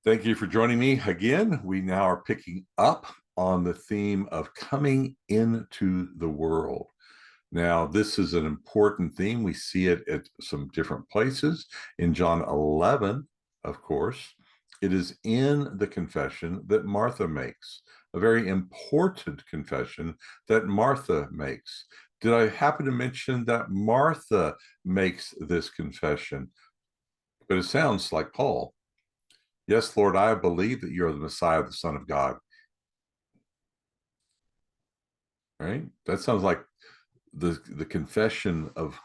Thank you for joining me again. We now are picking up on the theme of coming into the world. Now, this is an important theme. We see it at some different places. In John 11, of course, it is in the confession that Martha makes, a very important confession that Martha makes. Did I happen to mention that Martha makes this confession? But it sounds like Paul. Yes, Lord, I believe that you are the Messiah, the Son of God. Right? That sounds like the confession of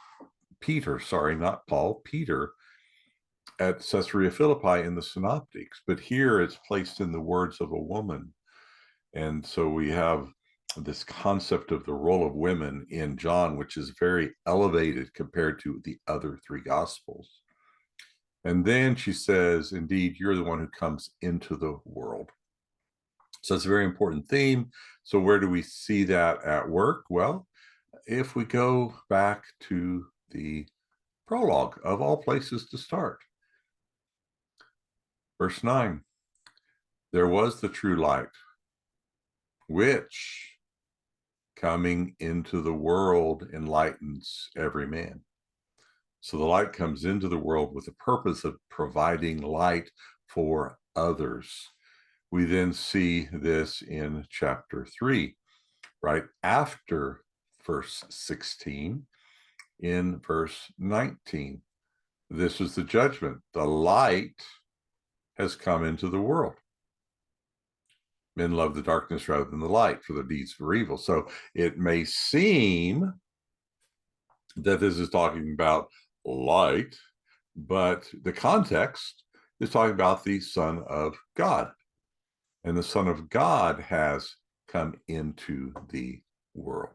Peter, sorry, not Paul, Peter at Caesarea Philippi in the Synoptics. But here it's placed in the words of a woman. And so we have this concept of the role of women in John, which is very elevated compared to the other three Gospels. And then she says, indeed, you're the one who comes into the world. So it's a very important theme. So where do we see that at work? Well, if we go back to the prologue, of all places to start. Verse 9, there was the true light, which coming into the world enlightens every man. So the light comes into the world with the purpose of providing light for others. We then see this in chapter 3, right after verse 16, in verse 19. This is the judgment. The light has come into the world. Men love the darkness rather than the light, for their deeds were evil. So it may seem that this is talking about light, but the context is talking about the Son of God. And the Son of God has come into the world.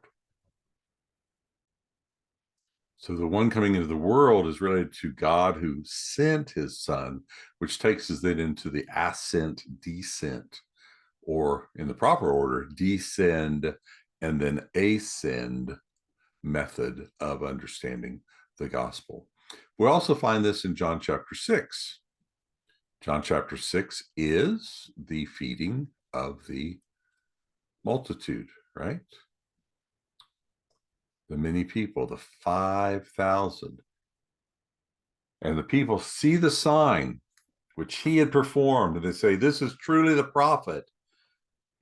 So the one coming into the world is related to God who sent his Son, which takes us then into the ascent, descent, or in the proper order, descend and then ascend method of understanding the gospel. We also find this in John chapter 6. John chapter 6 is the feeding of the multitude, right? The many people, the 5,000. And the people see the sign which he had performed, and they say, this is truly the prophet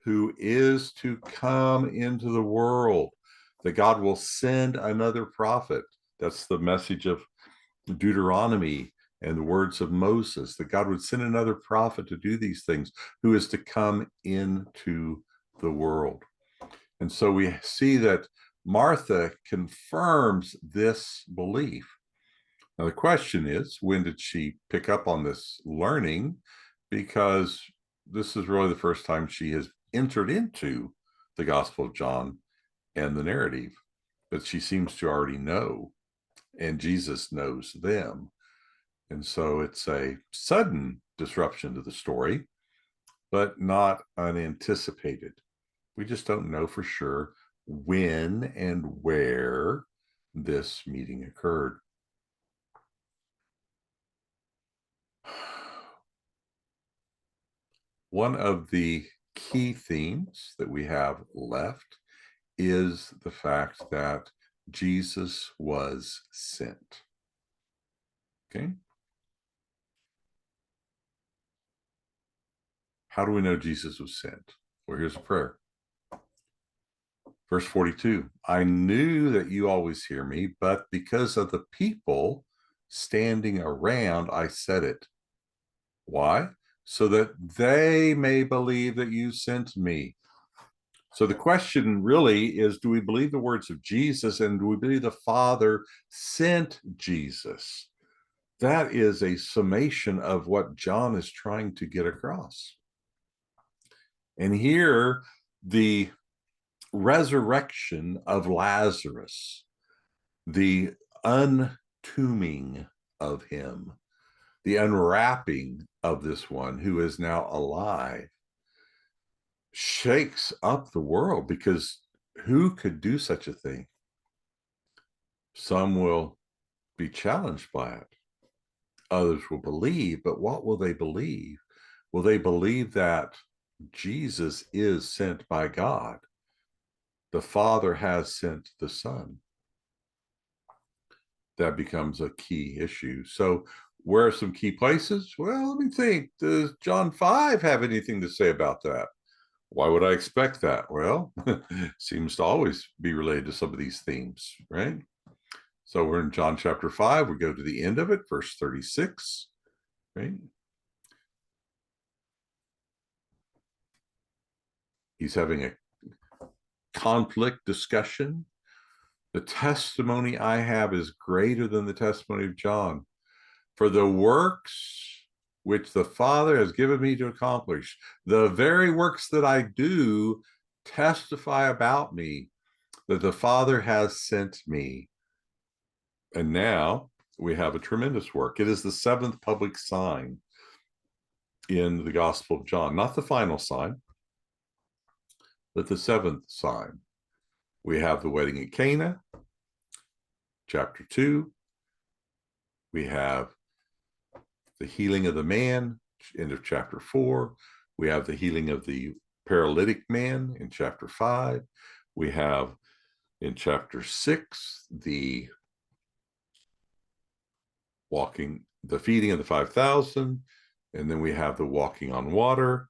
who is to come into the world, that God will send another prophet. That's the message of Deuteronomy and the words of Moses, that God would send another prophet to do these things, who is to come into the world. And so we see that Martha confirms this belief. Now, the question is, when did she pick up on this learning? Because this is really the first time she has entered into the Gospel of John and the narrative, but she seems to already know, and Jesus knows them. And so it's a sudden disruption to the story, but not unanticipated. We just don't know for sure when and where this meeting occurred. One of the key themes that we have left is the fact that Jesus was sent. Okay? How do we know Jesus was sent? Well, here's a prayer. Verse 42, I knew that you always hear me, but because of the people standing around, I said it. Why? So that they may believe that you sent me. So the question really is, do we believe the words of Jesus, and do we believe the Father sent Jesus? That is a summation of what John is trying to get across. And here, the resurrection of Lazarus, the untombing of him, the unwrapping of this one who is now alive, shakes up the world, because who could do such a thing? Some will be challenged by it. Others will believe, but what will they believe? Well, they believe that Jesus is sent by God. The Father has sent the Son. That becomes a key issue. So where are some key places? Well, let me think. Does John 5 have anything to say about that? Why would I expect that? Well, seems to always be related to some of these themes, right? So we're in John chapter 5. We go to the end of it, verse 36, right? He's having a conflict discussion. The testimony I have is greater than the testimony of John. For the works which the Father has given me to accomplish, the very works that I do testify about me, that the Father has sent me. And now we have a tremendous work. It is the seventh public sign in the Gospel of John, not the final sign, but the seventh sign. We have the wedding at Cana, chapter 2. We have the healing of the man, end of chapter 4. We have the healing of the paralytic man in chapter 5. We have in chapter 6 the feeding of the 5,000, and then we have the walking on water.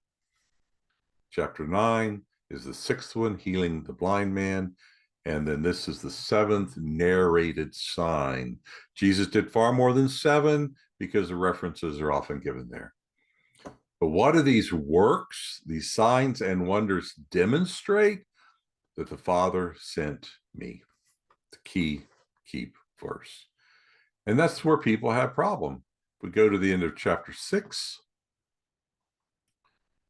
Chapter 9 is the sixth one, healing the blind man. And then this is the seventh narrated sign. Jesus did far more than 7 because the references are often given there. But what do these works, these signs and wonders demonstrate? That the Father sent me. The key verse. And that's where people have problem. We go to the end of chapter 6.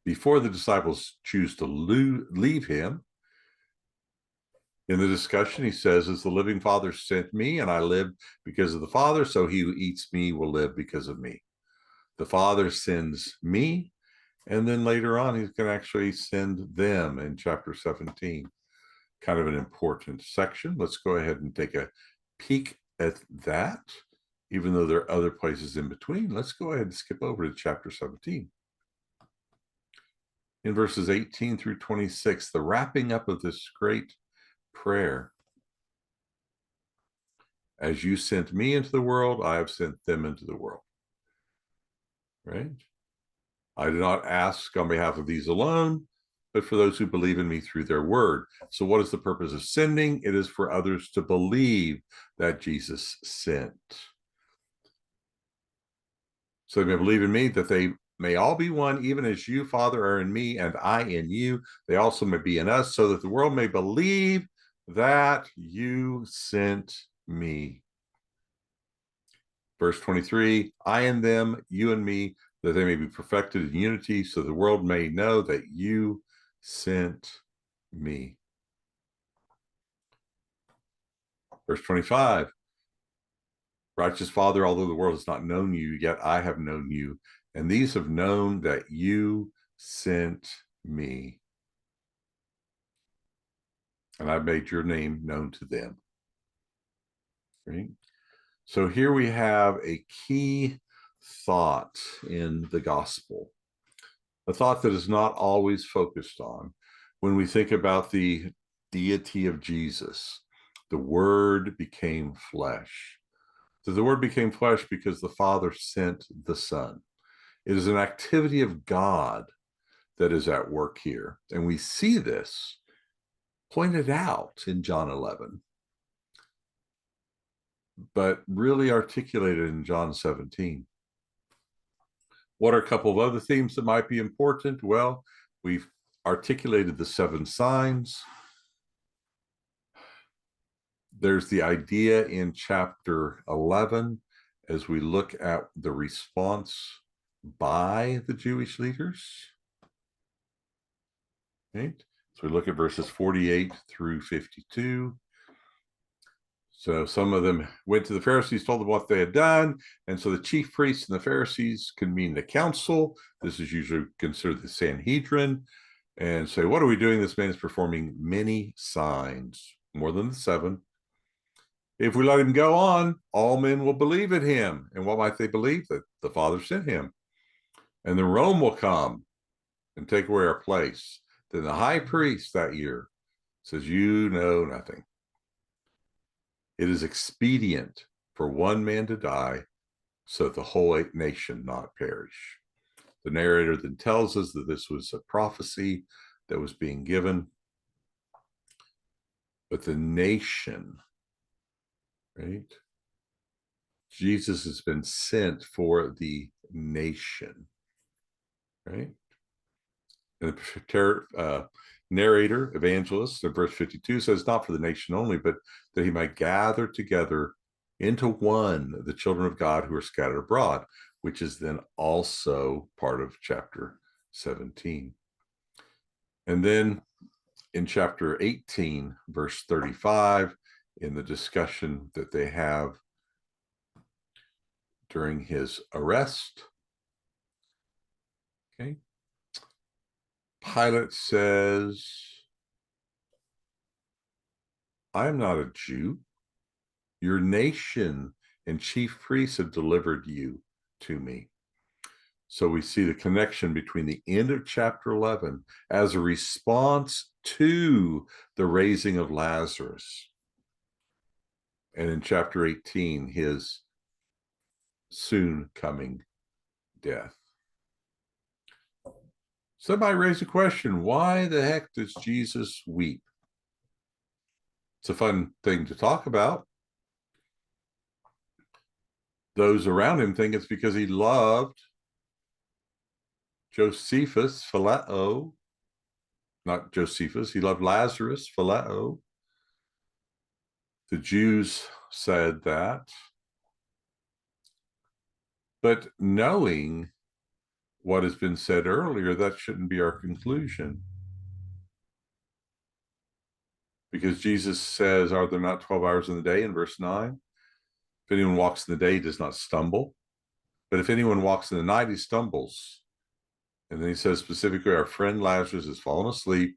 Before the disciples choose to leave him, in the discussion, he says, as the living Father sent me, and I live because of the Father, so he who eats me will live because of me. The Father sends me, and then later on, he's going to actually send them in chapter 17. Kind of an important section. Let's go ahead and take a peek at that. Even though there are other places in between, let's go ahead and skip over to chapter 17. In verses 18 through 26, the wrapping up of this great prayer. As you sent me into the world, I have sent them into the world. Right? I do not ask on behalf of these alone, but for those who believe in me through their word. So what is the purpose of sending? It is for others to believe that Jesus sent. So they may believe in me, that they may all be one, even as you, Father, are in me and I in you. They also may be in us, so that the world may believe that you sent me. Verse 23, I and them, you and me, that they may be perfected in unity, so the world may know that you sent me. Verse 25, righteous Father, although the world has not known you, yet I have known you, and these have known that you sent me. And I've made your name known to them. Right? So here we have a key thought in the gospel, a thought that is not always focused on. When we think about the deity of Jesus, the Word became flesh. So the Word became flesh because the Father sent the Son. It is an activity of God that is at work here. And we see this pointed out in John 11, but really articulated in John 17. What are a couple of other themes that might be important? Well, we've articulated the 7 signs. There's the idea in chapter 11 as we look at the response by the Jewish leaders. Right? So we look at verses 48 through 52. So some of them went to the Pharisees, told them what they had done. And so the chief priests and the Pharisees convened the council. This is usually considered the Sanhedrin. And say, what are we doing? This man is performing many signs, more than the 7. If we let him go on, all men will believe in him. And what might they believe? That the Father sent him. and then Rome will come and take away our place. Then the high priest that year says, you know nothing. It is expedient for one man to die so that the whole nation not perish. The narrator then tells us that this was a prophecy that was being given, but the nation, right? Jesus has been sent for the nation, right? And the narrator, evangelist, in verse 52 says, not for the nation only, but that he might gather together into one the children of God who are scattered abroad, which is then also part of chapter 17. And then in chapter 18, verse 35, in the discussion that they have during his arrest, okay, Pilate says, I am not a Jew. Your nation and chief priests have delivered you to me. So we see the connection between the end of chapter 11 as a response to the raising of Lazarus, and in chapter 18, his soon coming death. Somebody raised a question, why the heck does Jesus weep? It's a fun thing to talk about. Those around him think it's because he loved Josephus, phileo, not Josephus, he loved Lazarus, phileo. The Jews said that. But knowing what has been said earlier, that shouldn't be our conclusion. Because Jesus says, are there not 12 hours in the day in verse 9? If anyone walks in the day, he does not stumble. But if anyone walks in the night, he stumbles. And then he says specifically, our friend Lazarus has fallen asleep.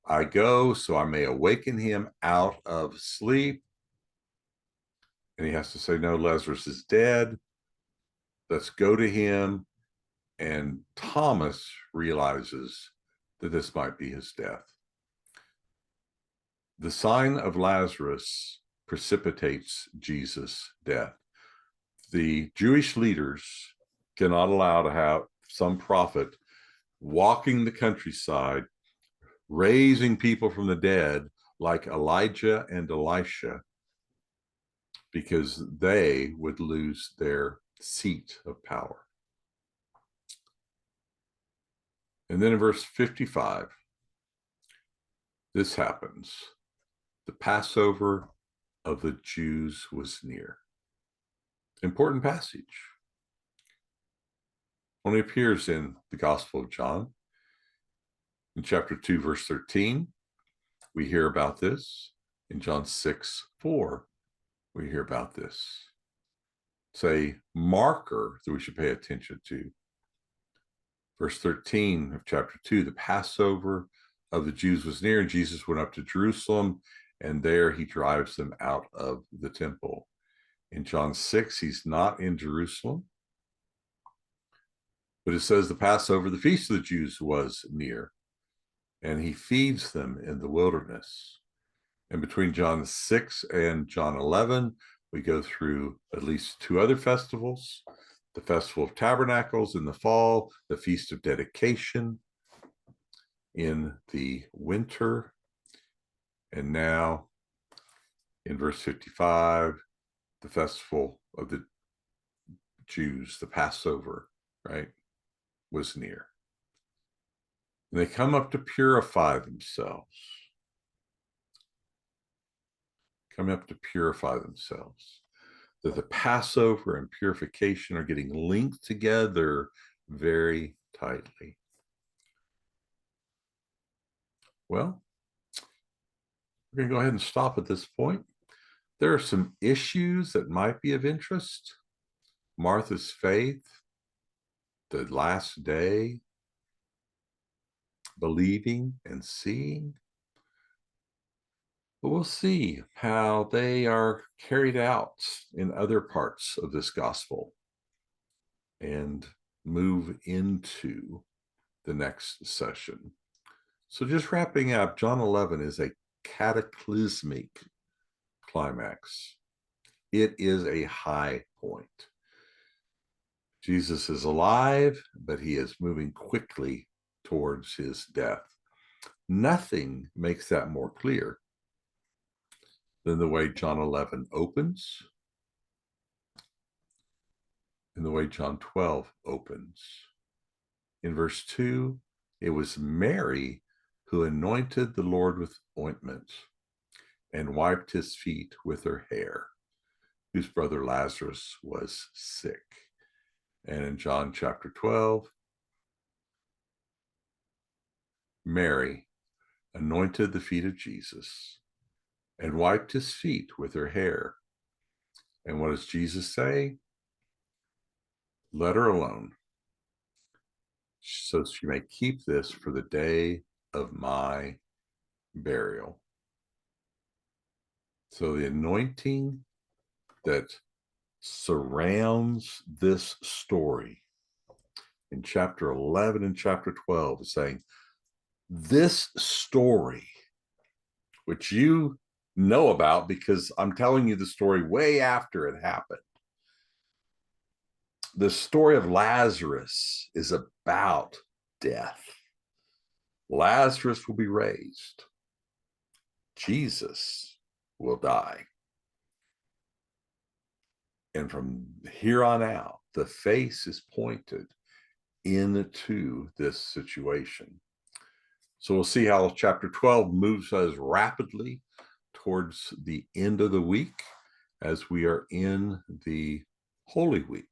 I go so I may awaken him out of sleep. And he has to say, no, Lazarus is dead. Let's go to him. And Thomas realizes that this might be his death. The sign of Lazarus precipitates Jesus' death. The Jewish leaders cannot allow to have some prophet walking the countryside, raising people from the dead like Elijah and Elisha, because they would lose their seat of power. And then in verse 55, this happens. The Passover of the Jews was near. Important passage. Only appears in the Gospel of John. In chapter 2, verse 13, we hear about this. In John 6:4, we hear about this. It's a marker that we should pay attention to. Verse 13 of chapter 2, the Passover of the Jews was near, and Jesus went up to Jerusalem, and there he drives them out of the temple. In John 6, he's not in Jerusalem, but it says the Passover, the feast of the Jews, was near, and he feeds them in the wilderness. And between John 6 and John 11, we go through at least two other festivals: the Festival of Tabernacles in the fall, the Feast of Dedication in the winter, and now in verse 55, the Festival of the Jews, the Passover, right, was near. And they come up to purify themselves. That the Passover and purification are getting linked together very tightly. Well, we're going to go ahead and stop at this point. There are some issues that might be of interest. Martha's faith, the last day, believing and seeing. But we'll see how they are carried out in other parts of this gospel. And move into the next session. So just wrapping up, John 11 is a cataclysmic climax. It is a high point. Jesus is alive, but he is moving quickly towards his death. Nothing makes that more clear than the way John 11 opens and the way John 12 opens. In verse 2, it was Mary who anointed the Lord with ointment and wiped his feet with her hair, whose brother Lazarus was sick. And in John chapter 12, Mary anointed the feet of Jesus and wiped his feet with her hair. And what does Jesus say? Let her alone, so she may keep this for the day of my burial. So the anointing that surrounds this story in chapter 11 and chapter 12 is saying, this story, which you know about because I'm telling you the story way after it happened, the story of Lazarus is about death. Lazarus will be raised. Jesus will die. And from here on out, the face is pointed into this situation. So we'll see how chapter 12 moves us rapidly towards the end of the week as we are in the Holy Week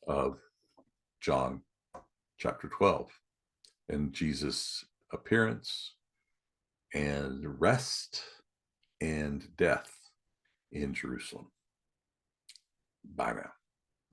of John chapter 12 and Jesus' appearance and rest and death in Jerusalem. Bye now.